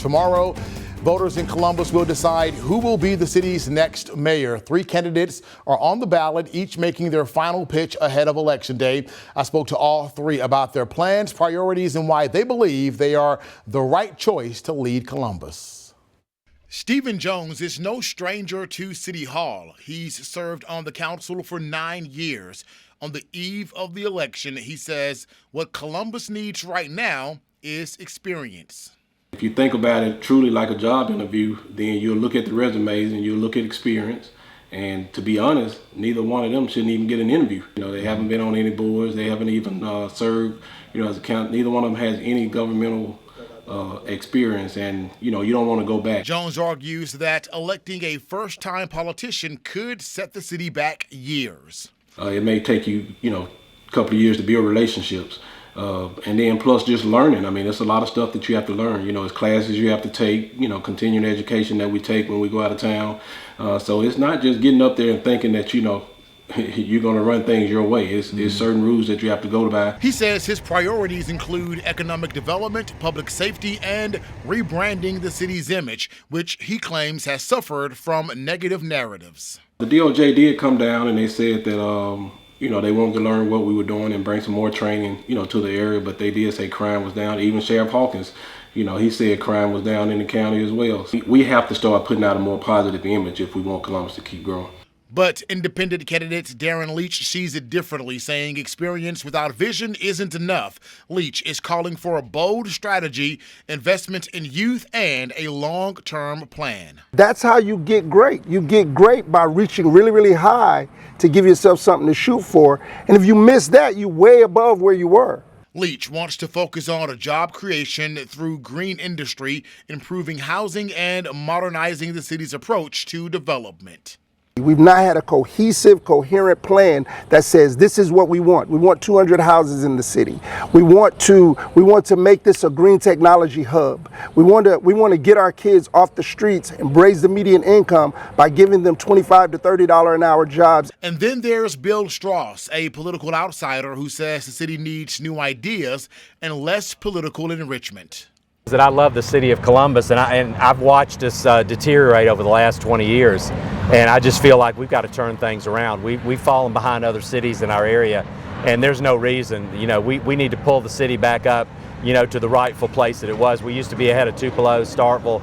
Tomorrow, voters in Columbus will decide who will be the city's next mayor. 3 candidates are on the ballot, each making their final pitch ahead of Election Day. I spoke to all 3 about their plans, priorities, and why they believe they are the right choice to lead Columbus. Stephen Jones is no stranger to City Hall. He's served on the council for 9 years. On the eve of the election, he says what Columbus needs right now is experience. If you think about it truly like a job interview, then you'll look at the resumes and you'll look at experience. And to be honest, neither one of them shouldn't even get an interview. They haven't been on any boards. They haven't even served, as a county. Neither one of them has any governmental experience, and you don't want to go back. Jones argues that electing a first-time politician could set the city back years. It may take you, a couple of years to build relationships. And then plus just learning. I mean, there's a lot of stuff that you have to learn. It's classes you have to take, continuing education that we take when we go out of town. So it's not just getting up there and thinking that, you're going to run things your way. It's certain rules that you have to go by. He says his priorities include economic development, public safety, and rebranding the city's image, which he claims has suffered from negative narratives. The DOJ did come down and they said that, they wanted to learn what we were doing and bring some more training, to the area, but they did say crime was down. Even Sheriff Hawkins, he said crime was down in the county as well. We have to start putting out a more positive image if we want Columbus to keep growing. But independent candidate Darren Leach sees it differently, saying experience without vision isn't enough. Leach is calling for a bold strategy, investment in youth, and a long-term plan. That's how you get great. You get great by reaching really, really high to give yourself something to shoot for. And if you miss that, you're way above where you were. Leach wants to focus on job creation through green industry, improving housing, and modernizing the city's approach to development. We've not had a cohesive, coherent plan that says this is what we want. We want 200 houses in the city. We want to make this a green technology hub. We want to get our kids off the streets and raise the median income by giving them $25 to $30 an hour jobs. And then there's Bill Strauss, a political outsider who says the city needs new ideas and less political enrichment. That I love the city of Columbus, and I've watched us deteriorate over the last 20 years, and I just feel like we've got to turn things around. We've fallen behind other cities in our area, and there's no reason. We need to pull the city back up, to the rightful place that it was. We used to be ahead of Tupelo, Starkville,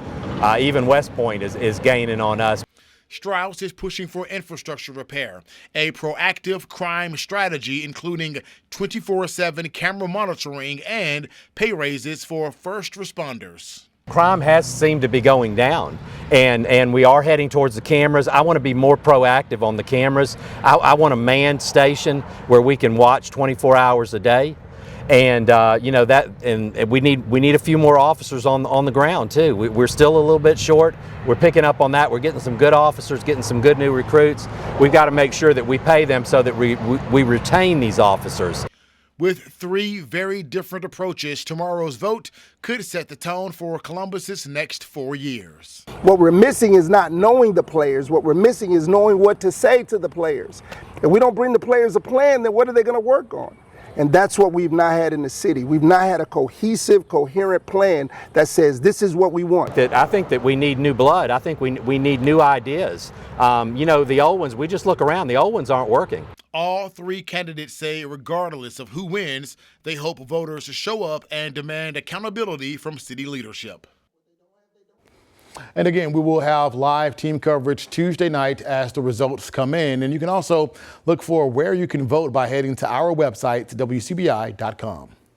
even West Point is gaining on us. Strauss is pushing for infrastructure repair, a proactive crime strategy including 24/7 camera monitoring and pay raises for first responders. Crime has seemed to be going down, and we are heading towards the cameras. I want to be more proactive on the cameras. I want a manned station where we can watch 24 hours a day. And and we need a few more officers on the ground too. We're still a little bit short. We're picking up on that. We're getting some good officers, getting some good new recruits. We've got to make sure that we pay them so that we retain these officers. With 3 very different approaches, tomorrow's vote could set the tone for Columbus's next 4 years. What we're missing is not knowing the players. What we're missing is knowing what to say to the players. If we don't bring the players a plan, then what are they going to work on? And that's what we've not had in the city. We've not had a cohesive, coherent plan that says this is what we want. I think that we need new blood. I think we need new ideas. The old ones, we just look around, the old ones aren't working. All 3 candidates say regardless of who wins, they hope voters to show up and demand accountability from city leadership. And again, we will have live team coverage Tuesday night as the results come in. And you can also look for where you can vote by heading to our website, WCBI.com.